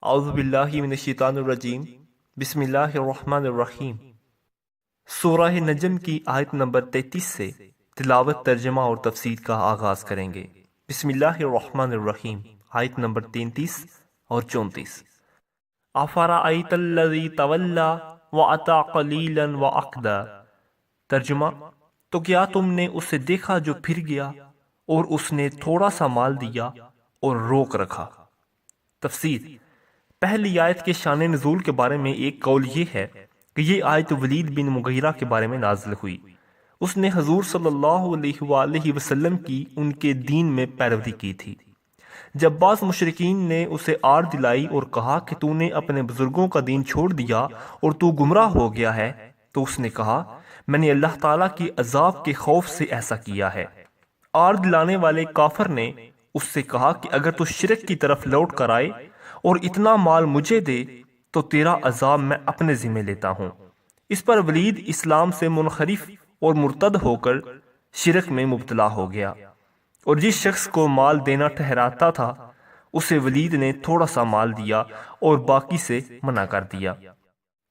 اعوذ باللہ من الشیطان الرجیم بسم اللہ الرحمن الرحیم۔ سورہ نجم کی آیت نمبر 33 سے تلاوت، ترجمہ اور تفسیر کا آغاز کریں گے۔ بسم اللہ الرحمن الرحیم، آیت نمبر 33 اور 34۔ افرأیت الذی تولی وأتی قلیلا وأکدی۔ ترجمہ: تو کیا تم نے اسے دیکھا جو پھر گیا اور اس نے تھوڑا سا مال دیا اور روک رکھا۔ تفسیر: پہلی آیت کے شان نزول کے بارے میں ایک قول یہ ہے کہ یہ آیت ولید بن مغیرہ کے بارے میں نازل ہوئی۔ اس نے حضور صلی اللہ علیہ وآلہ وسلم کی ان کے دین میں پیروی کی تھی۔ جب بعض مشرکین نے اسے آڑ دلائی اور کہا کہ تو نے اپنے بزرگوں کا دین چھوڑ دیا اور تو گمراہ ہو گیا ہے، تو اس نے کہا میں نے اللہ تعالیٰ کی عذاب کے خوف سے ایسا کیا ہے۔ آڑ دلانے والے کافر نے اس سے کہا کہ اگر تو شرک کی طرف لوٹ کر آئے اور اتنا مال مجھے دے تو تیرا عذاب میں اپنے ذمہ لیتا ہوں۔ اس پر ولید اسلام سے منحرف اور مرتد ہو کر شرک میں مبتلا ہو گیا، اور جس شخص کو مال دینا ٹھہراتا تھا اسے ولید نے تھوڑا سا مال دیا اور باقی سے منع کر دیا۔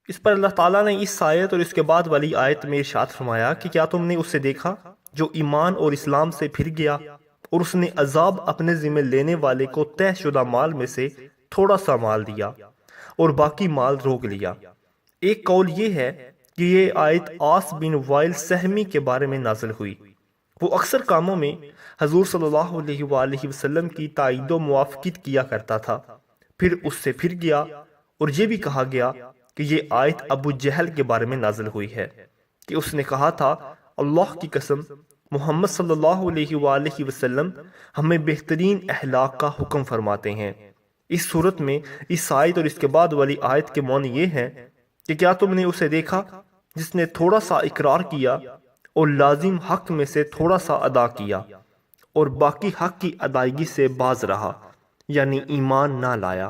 اس پر اللہ تعالیٰ نے اس آیت اور اس کے بعد والی آیت میں ارشاد فرمایا کہ کیا تم نے اسے دیکھا جو ایمان اور اسلام سے پھر گیا اور اس نے عذاب اپنے ذمہ لینے والے کو طے شدہ مال میں سے تھوڑا سا مال دیا اور باقی مال روک لیا۔ ایک قول یہ ہے کہ یہ آیت عاص بن وائل سہمی کے بارے میں نازل ہوئی۔ وہ اکثر کاموں میں حضور صلی اللہ علیہ وآلہ وسلم کی تائید و موافقت کیا کرتا تھا، پھر اس سے پھر گیا، اور یہ بھی کہا گیا کہ یہ آیت ابو جہل کے بارے میں نازل ہوئی ہے کہ اس نے کہا تھا اللہ کی قسم محمد صلی اللہ علیہ وآلہ وسلم ہمیں بہترین اخلاق کا حکم فرماتے ہیں۔ اس صورت میں اس آیت اور اس کے بعد والی آیت کے معنی یہ ہیں کہ کیا تم نے اسے دیکھا جس نے تھوڑا سا اقرار کیا اور لازم حق میں سے تھوڑا سا ادا کیا اور باقی حق کی ادائیگی سے باز رہا، یعنی ایمان نہ لایا۔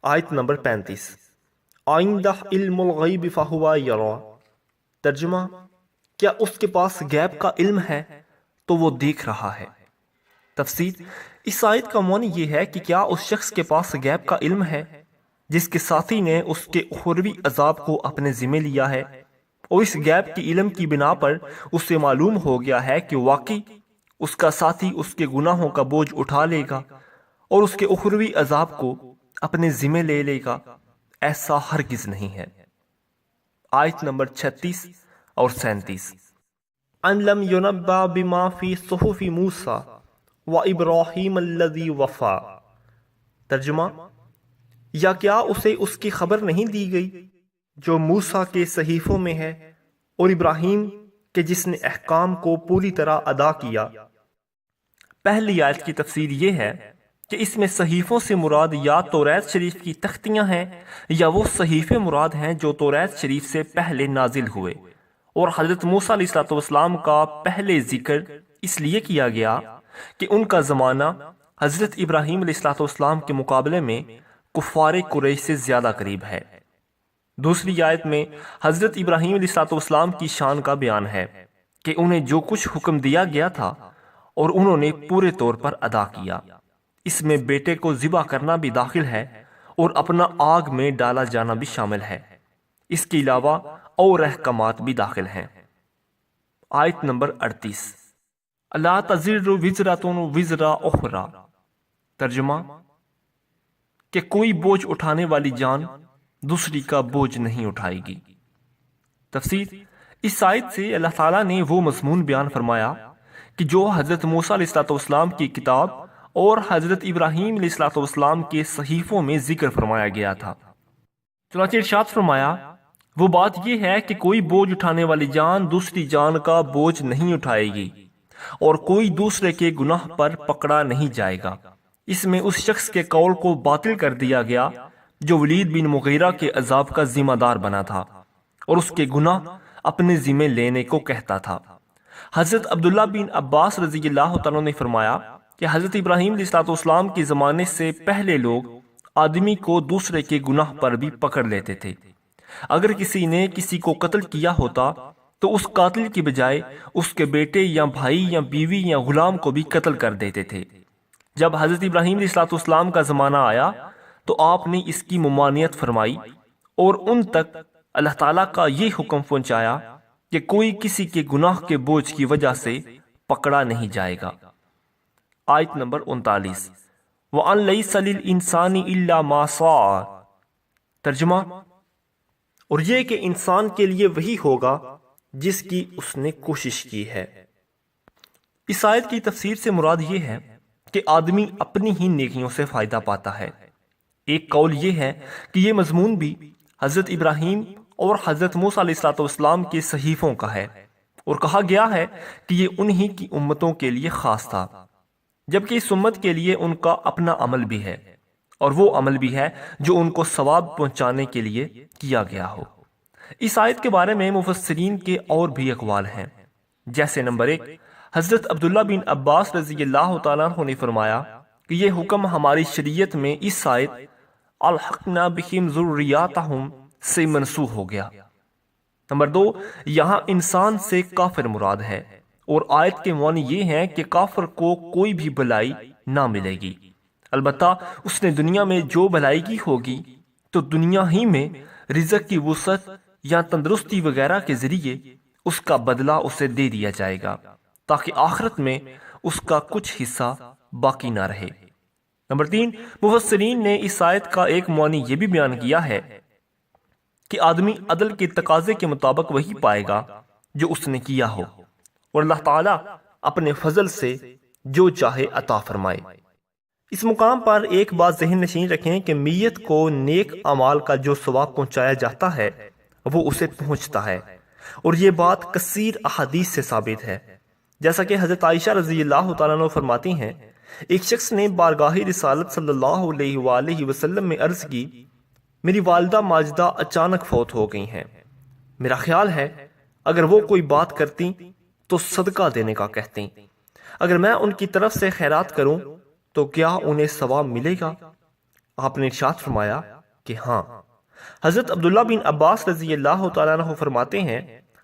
آیت نمبر 35۔ آئندہ علم الغیب فہو یری۔ ترجمہ: کیا اس کے پاس غیب کا علم ہے تو وہ دیکھ رہا ہے۔ تفسیر: اس آیت کا معنی یہ ہے کہ کیا اس شخص کے پاس غیب کا علم ہے جس کے ساتھی نے اس کے اخروی عذاب کو اپنے ذمہ لیا ہے، اور اس غیب کی علم کی بنا پر اس سے معلوم ہو گیا ہے کہ واقعی اس کا ساتھی اس کے گناہوں کا بوجھ اٹھا لے گا اور اس کے اخروی عذاب کو اپنے ذمہ لے لے گا؟ ایسا ہرگز نہیں ہے۔ آیت نمبر 36 اور 37۔ ان لم ينبأ بما فی صحف موسیٰ وَإِبْرَاهِيمَ الَّذِي وَفَّى۔ ترجمہ: یا کیا اسے اس کی خبر نہیں دی گئی جو موسیٰ کے صحیفوں میں ہے اور ابراہیم کے جس نے احکام کو پوری طرح ادا کیا۔ پہلی آیت کی تفسیر یہ ہے کہ اس میں صحیفوں سے مراد یا توریت شریف کی تختیاں ہیں یا وہ صحیفے مراد ہیں جو توریت شریف سے پہلے نازل ہوئے، اور حضرت موسیٰ علیہ السلام کا پہلے ذکر اس لیے کیا گیا کہ ان کا زمانہ حضرت ابراہیم علیہ السلام کے مقابلے میں کفار قریش سے زیادہ قریب ہے۔ دوسری آیت میں حضرت ابراہیم علیہ السلام کی شان کا بیان ہے کہ انہیں جو کچھ حکم دیا گیا تھا اور انہوں نے پورے طور پر ادا کیا۔ اس میں بیٹے کو ذبح کرنا بھی داخل ہے اور اپنا آگ میں ڈالا جانا بھی شامل ہے۔ اس کے علاوہ اور احکامات بھی داخل ہیں۔ آیت نمبر 38۔ لا تزر وزرۃ وزر اخری۔ ترجمہ: کہ کوئی بوجھ اٹھانے والی جان دوسری کا بوجھ نہیں اٹھائے گی۔ تفسیر: اس آیت سے اللہ تعالیٰ نے وہ مضمون بیان فرمایا کہ جو حضرت موسیٰ علیہ السلام کی کتاب اور حضرت ابراہیم علیہ السلام کے صحیفوں میں ذکر فرمایا گیا تھا۔ چنانچہ ارشاد فرمایا وہ بات یہ ہے کہ کوئی بوجھ اٹھانے والی جان دوسری جان کا بوجھ نہیں اٹھائے گی اور کوئی دوسرے کے گناہ پر پکڑا نہیں جائے گا۔ اس میں اس شخص کے قول کو باطل کر دیا گیا جو ولید بن مغیرہ کے عذاب کا ذمہ دار بنا تھا اور اس کے گناہ اپنے ذمہ لینے کو کہتا تھا۔ حضرت عبداللہ بن عباس رضی اللہ تعالیٰ نے فرمایا کہ حضرت ابراہیم علیہ السلام کے زمانے سے پہلے لوگ آدمی کو دوسرے کے گناہ پر بھی پکڑ لیتے تھے۔ اگر کسی نے کسی کو قتل کیا ہوتا تو اس قاتل کی بجائے اس کے بیٹے یا بھائی یا بیوی یا غلام کو بھی قتل کر دیتے تھے۔ جب حضرت ابراہیم علیہ السلام کا زمانہ آیا تو آپ نے اس کی ممانعت فرمائی اور ان تک اللہ تعالیٰ کا یہ حکم پہنچایا کہ کوئی کسی کے گناہ کے بوجھ کی وجہ سے پکڑا نہیں جائے گا۔ آیت نمبر 39 وَأَن لَيْسَ لِلْإِنسَانِ إِلَّا مَا سَعَى۔ ترجمہ، اور یہ کہ انسان کے لیے وہی ہوگا جس کی اس نے کوشش کی ہے۔ اس آیت کی تفسیر سے مراد یہ ہے کہ آدمی اپنی ہی نیکیوں سے فائدہ پاتا ہے۔ ایک قول یہ ہے کہ یہ مضمون بھی حضرت ابراہیم اور حضرت موسیٰ علیہ السلام کے صحیفوں کا ہے، اور کہا گیا ہے کہ یہ انہی کی امتوں کے لیے خاص تھا، جبکہ اس امت کے لیے ان کا اپنا عمل بھی ہے، اور وہ عمل بھی ہے جو ان کو ثواب پہنچانے کے لیے کیا گیا ہو۔ اس آیت کے بارے میں مفسرین کے اور بھی اقوال ہیں، جیسے نمبر 1، حضرت عبداللہ بن عباس رضی اللہ تعالیٰ عنہ نے فرمایا کہ یہ حکم ہماری شریعت میں اس آیت الحقنا بہم ذریاتہم سے منسوخ ہو گیا۔ نمبر 2، یہاں انسان سے کافر مراد ہے، اور آیت کے معنی یہ ہیں کہ کافر کو کوئی بھی بھلائی نہ ملے گی، البتہ اس نے دنیا میں جو بھلائی کی ہوگی تو دنیا ہی میں رزق کی وسعت یا تندرستی وغیرہ کے ذریعے اس کا بدلہ اسے دے دیا جائے گا، تاکہ آخرت میں اس کا کچھ حصہ باقی نہ رہے۔ نمبر 3، مفسرین نے اس آیت کا ایک معنی یہ بھی بیان کیا ہے کہ آدمی عدل کے تقاضے کے مطابق وہی پائے گا جو اس نے کیا ہو، اور اللہ تعالیٰ اپنے فضل سے جو چاہے عطا فرمائے۔ اس مقام پر ایک بات ذہن نشین رکھیں کہ میت کو نیک اعمال کا جو ثواب پہنچایا جاتا ہے وہ اسے پہنچتا ہے، اور یہ بات کثیر احادیث سے ثابت ہے، جیسا کہ حضرت عائشہ رضی اللہ تعالیٰ عنہ فرماتی ہیں، ایک شخص نے بارگاہ رسالت صلی اللہ علیہ وآلہ وسلم میں عرض کی، میری والدہ ماجدہ اچانک فوت ہو گئی ہیں، میرا خیال ہے اگر وہ کوئی بات کرتی تو صدقہ دینے کا کہتی، اگر میں ان کی طرف سے خیرات کروں تو کیا انہیں ثواب ملے گا؟ آپ نے ارشاد فرمایا کہ ہاں۔ حضرت عبداللہ بن عباس رضی اللہ تعالیٰ عنہ فرماتے ہیں،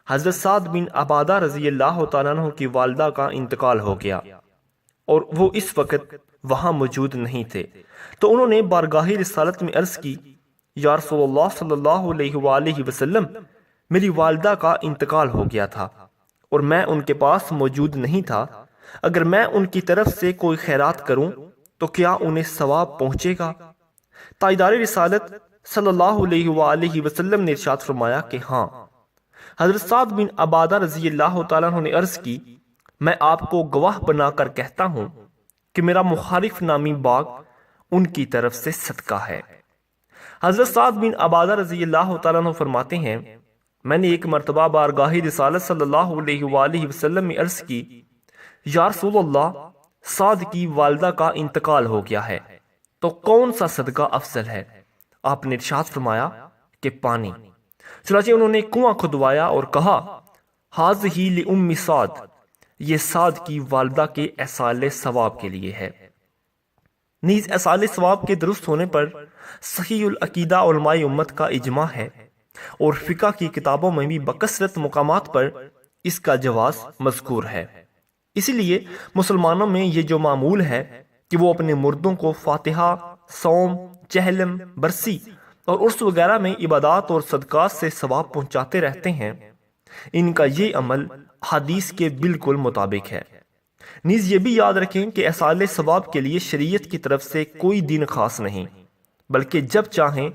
حضرت سعد بن عبادہ رضی اللہ تعالیٰ عنہ کی والدہ کا انتقال ہو گیا اور وہ اس وقت وہاں موجود نہیں تھے، تو انہوں نے بارگاہ رسالت میں عرض کی، یا رسول اللہ صلی اللہ علیہ وآلہ وسلم، میری والدہ کا انتقال ہو گیا تھا اور میں ان کے پاس موجود نہیں تھا، اگر میں ان کی طرف سے کوئی خیرات کروں تو کیا انہیں ثواب پہنچے گا؟ تاجدار رسالت صلی اللہ علیہ وآلہ وسلم نے ارشاد فرمایا کہ ہاں۔ حضرت سعد بن عبادہ رضی اللہ تعالیٰ عنہ نے عرض کی، میں آپ کو گواہ بنا کر کہتا ہوں کہ میرا مخالف نامی باغ ان کی طرف سے صدقہ ہے۔ حضرت سعد بن عبادہ رضی اللہ تعالیٰ عنہ فرماتے ہیں، میں نے ایک مرتبہ بارگاہ رسالت صلی اللہ علیہ وآلہ وسلم میں عرض کی، یا رسول اللہ، سعد کی والدہ کا انتقال ہو گیا ہے، تو کون سا صدقہ افضل ہے؟ آپ نے ارشاد فرمایا کہ پانی۔ چنانچہ انہوں نے کنواں کھدوایا اور کہا، ہاذہ لأم سعد، یہ سعد کی والدہ کے ایصال ثواب کے لیے ہے۔ نیز ایصال ثواب کے درست ہونے پر صحیح العقیدہ علماء امت کا اجماع ہے، اور فقہ کی کتابوں میں بھی بکثرت مقامات پر اس کا جواز مذکور ہے۔ اسی لیے مسلمانوں میں یہ جو معمول ہے کہ وہ اپنے مردوں کو فاتحہ، صوم، چہلم، برسی اور عرس وغیرہ میں عبادات اور صدقات سے ثواب پہنچاتے رہتے ہیں، ان کا یہ عمل حدیث کے بالکل مطابق ہے۔ نیز یہ بھی یاد رکھیں کہ ایصال ثواب کے لیے شریعت کی طرف سے کوئی دن خاص نہیں، بلکہ جب چاہیں،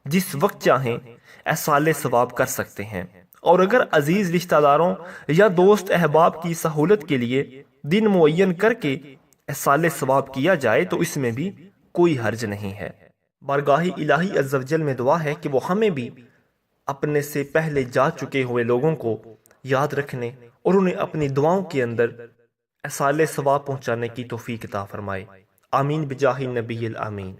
جس وقت چاہیں ایصال ثواب کر سکتے ہیں، اور اگر عزیز رشتہ داروں یا دوست احباب کی سہولت کے لیے دن معین کر کے ایصال ثواب کیا جائے تو اس میں بھی کوئی حرج نہیں ہے۔ بارگاہ الہی عز و جل میں دعا ہے کہ وہ ہمیں بھی اپنے سے پہلے جا چکے ہوئے لوگوں کو یاد رکھنے اور انہیں اپنی دعاؤں کے اندر ایصال ثواب پہنچانے کی توفیق عطا فرمائے۔ آمین بجاہ النبی الامین۔